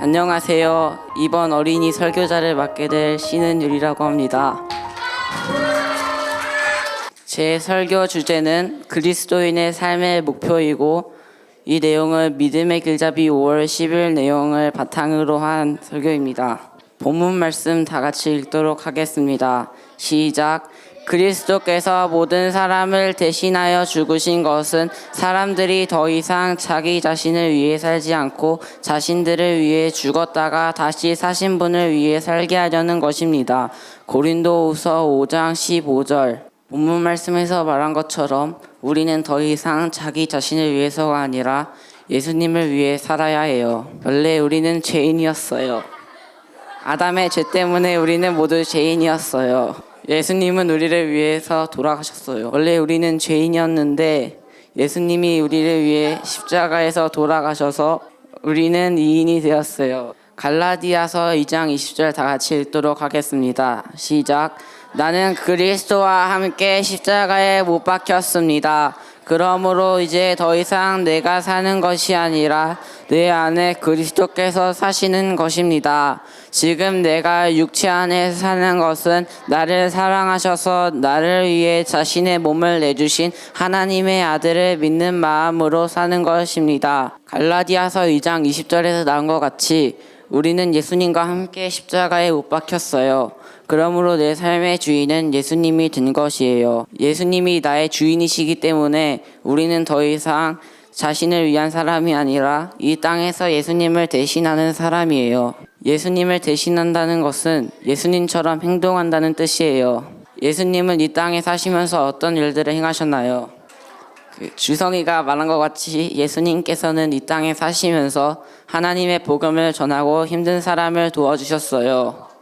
안녕하세요. 이번 어린이 설교자를 맡게 될 신은율이라고 합니다. 제 설교 주제는 그리스도인의 삶의 목표이고 이 내용은 믿음의 길잡이 5월 10일 내용을 바탕으로 한 설교입니다. 본문 말씀 다 같이 읽도록 하겠습니다. 시작. 그리스도께서 모든 사람을 대신하여 죽으신 것은 사람들이 더 이상 자기 자신을 위해 살지 않고 자신들을 위해 죽었다가 다시 사신 분을 위해 살게 하려는 것입니다. 고린도후서 5장 15절. 본문 말씀에서 말한 것처럼 우리는 더 이상 자기 자신을 위해서가 아니라 예수님을 위해 살아야 해요. 원래 우리는 죄인이었어요. 아담의 죄 때문에 우리는 모두 죄인이었어요. 예수님은 우리를 위해서 돌아가셨어요. 원래 우리는 죄인이었는데 예수님이 우리를 위해 십자가에서 돌아가셔서 우리는 이인이 되었어요. 갈라디아서 2장 20절 다 같이 읽도록 하겠습니다. 시작. 나는 그리스도와 함께 십자가에 못 박혔습니다. 그러므로 이제 더 이상 내가 사는 것이 아니라 내 안에 그리스도께서 사시는 것입니다. 지금 내가 육체 안에 사는 것은 나를 사랑하셔서 나를 위해 자신의 몸을 내주신 하나님의 아들을 믿는 마음으로 사는 것입니다. 갈라디아서 2장 20절에서 나온 것 같이 우리는 예수님과 함께 십자가에 못 박혔어요. 그러므로 내 삶의 주인은 예수님이 된 것이에요. 예수님이 나의 주인이시기 때문에 우리는 더 이상 자신을 위한 사람이 아니라 이 땅에서 예수님을 대신하는 사람이에요. 예수님을 대신한다는 것은 예수님처럼 행동한다는 뜻이에요. 예수님은 이 땅에 사시면서 어떤 일들을 행하셨나요? 주성이가 말한 것 같이 예수님께서는 이 땅에 사시면서 하나님의 복음을 전하고 힘든 사람을 도와주셨어요.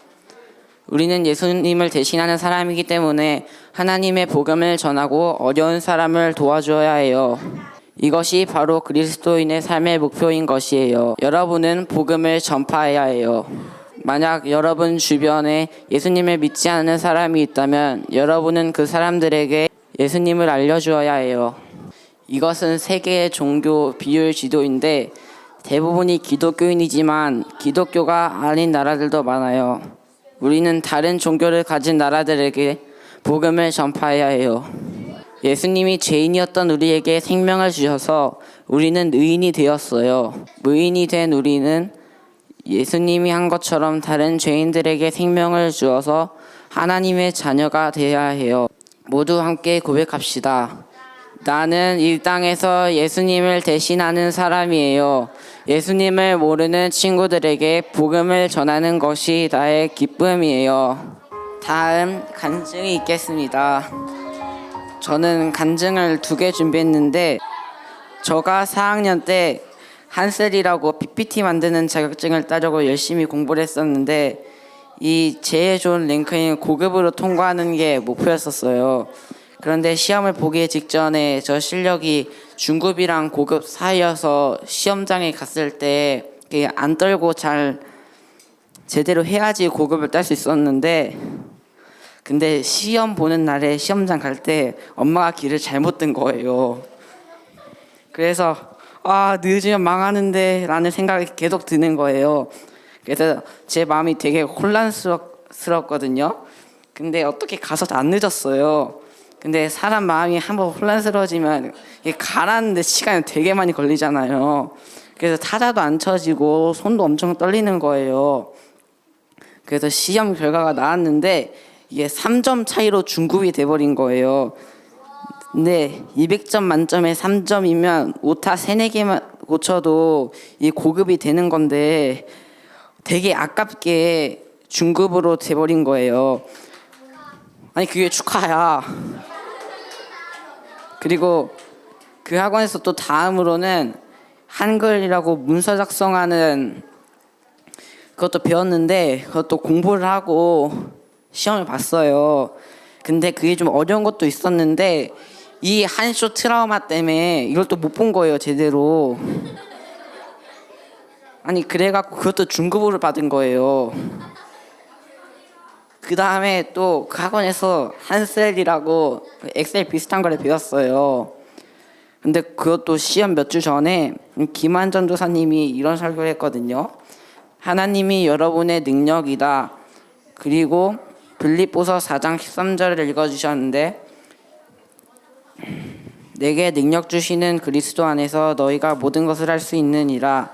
우리는 예수님을 대신하는 사람이기 때문에 하나님의 복음을 전하고 어려운 사람을 도와줘야 해요. 이것이 바로 그리스도인의 삶의 목표인 것이에요. 여러분은 복음을 전파해야 해요. 만약 여러분 주변에 예수님을 믿지 않는 사람이 있다면 여러분은 그 사람들에게 예수님을 알려주어야 해요. 이것은 세계의 종교 비율 지도인데 대부분이 기독교인이지만 기독교가 아닌 나라들도 많아요. 우리는 다른 종교를 가진 나라들에게 복음을 전파해야 해요. 예수님이 죄인이었던 우리에게 생명을 주셔서 우리는 의인이 되었어요. 의인이 된 우리는 예수님이 한 것처럼 다른 죄인들에게 생명을 주어서 하나님의 자녀가 되어야 해요. 모두 함께 고백합시다. 나는 이 땅에서 예수님을 대신하는 사람이에요. 예수님을 모르는 친구들에게 복음을 전하는 것이 나의 기쁨이에요. 다음 간증이 있겠습니다. 저는 간증을 2개 준비했는데 제가 4학년 때 한셀이라고 PPT 만드는 자격증을 따려고 열심히 공부를 했었는데 이 제일 좋은 랭크인 고급으로 통과하는 게 목표였었어요. 그런데 시험을 보기 직전에 저 실력이 중급이랑 고급 사이여서 시험장에 갔을 때 안 떨고 잘 제대로 해야지 고급을 딸 수 있었는데 근데 시험 보는 날에 시험장 갈 때 엄마가 길을 잘못 든 거예요. 그래서 늦으면 망하는데 라는 생각이 계속 드는 거예요. 그래서 제 마음이 되게 혼란스럽거든요. 근데 어떻게 가서 안 늦었어요. 근데 사람 마음이 한번 혼란스러워지면 이게 가라앉는데 시간이 되게 많이 걸리잖아요. 그래서 타자도 안 쳐지고 손도 엄청 떨리는 거예요. 그래서 시험 결과가 나왔는데 이게 3점 차이로 중급이 돼버린 거예요. 근데 200점 만점에 3점이면 오타 3-4개만 고쳐도 이 고급이 되는 건데 되게 아깝게 중급으로 돼버린 거예요. 아니 그게 축하야. 그리고 그 학원에서 또 다음으로는 한글이라고 문서 작성하는 그것도 배웠는데 그것도 공부를 하고 시험을 봤어요. 근데 그게 좀 어려운 것도 있었는데 이 한쇼 트라우마 때문에 이걸 또 못 본 거예요, 제대로. 아니 그래갖고 그것도 중급으로 받은 거예요. 그 다음에 또 그 학원에서 한셀이라고 엑셀 비슷한 걸 배웠어요. 근데 그것도 시험 몇 주 전에 김한전 도사님이 이런 설교를 했거든요. 하나님이 여러분의 능력이다. 그리고 빌립보서 4장 13절을 읽어주셨는데 내게 능력 주시는 그리스도 안에서 너희가 모든 것을 할 수 있느니라.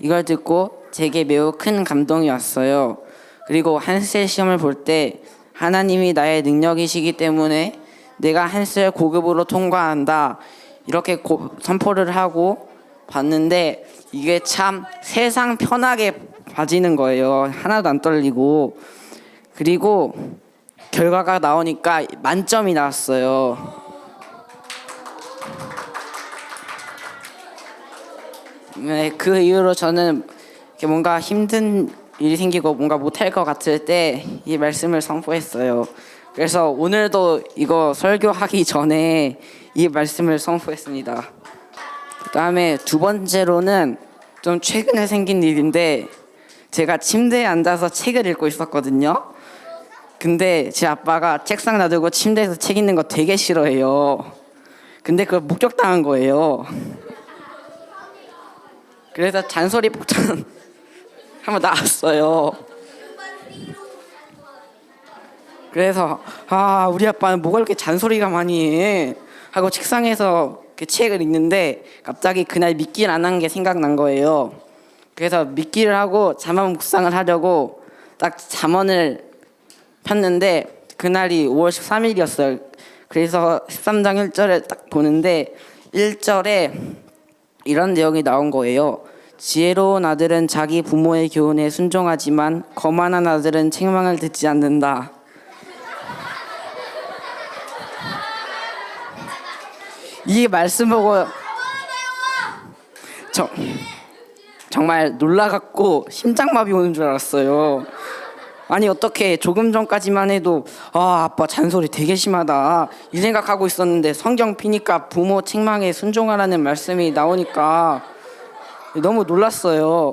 이걸 듣고 제게 매우 큰 감동이 왔어요. 그리고 한세 시험을 볼 때 하나님이 나의 능력이시기 때문에 내가 한세 고급으로 통과한다. 이렇게 선포를 하고 봤는데 이게 참 세상 편하게 봐지는 거예요. 하나도 안 떨리고. 그리고 결과가 나오니까 만점이 나왔어요. 네, 그 이후로 저는 이렇게 뭔가 힘든 일이 생기고 뭔가 못할 것 같을 때 이 말씀을 선포했어요. 그래서 오늘도 이거 설교하기 전에 이 말씀을 선포했습니다. 그다음에 두 번째로는 좀 최근에 생긴 일인데 제가 침대에 앉아서 책을 읽고 있었거든요. 근데 제 아빠가 책상 놔두고 침대에서 책 읽는 거 되게 싫어해요. 근데 그걸 목격당한 거예요. 그래서 잔소리 폭탄 한번 나왔어요. 그래서 우리 아빠는 뭐가 이렇게 잔소리가 많이 해 하고 책상에서 책을 읽는데 갑자기 그날 믿기를 안 한 게 생각난 거예요. 그래서 믿기를 하고 잠언 묵상을 하려고 딱 잠언을 폈는데 그날이 5월 13일이었어요. 그래서 13장 1절을 딱 보는데 1절에 이런 내용이 나온 거예요. 지혜로운 아들은 자기 부모의 교훈에 순종하지만 거만한 아들은 책망을 듣지 않는다. 이 말씀 보고 정말 놀라갖고 심장마비 오는 줄 알았어요. 아니 어떻게 조금 전까지만 해도 아빠 잔소리 되게 심하다 이 생각하고 있었는데 성경 피니까 부모 책망에 순종하라는 말씀이 나오니까 너무 놀랐어요.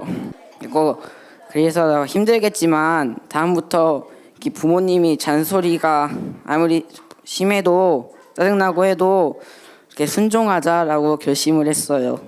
그래서 힘들겠지만 다음부터 부모님이 잔소리가 아무리 심해도 짜증나고 해도 이렇게 순종하자라고 결심을 했어요.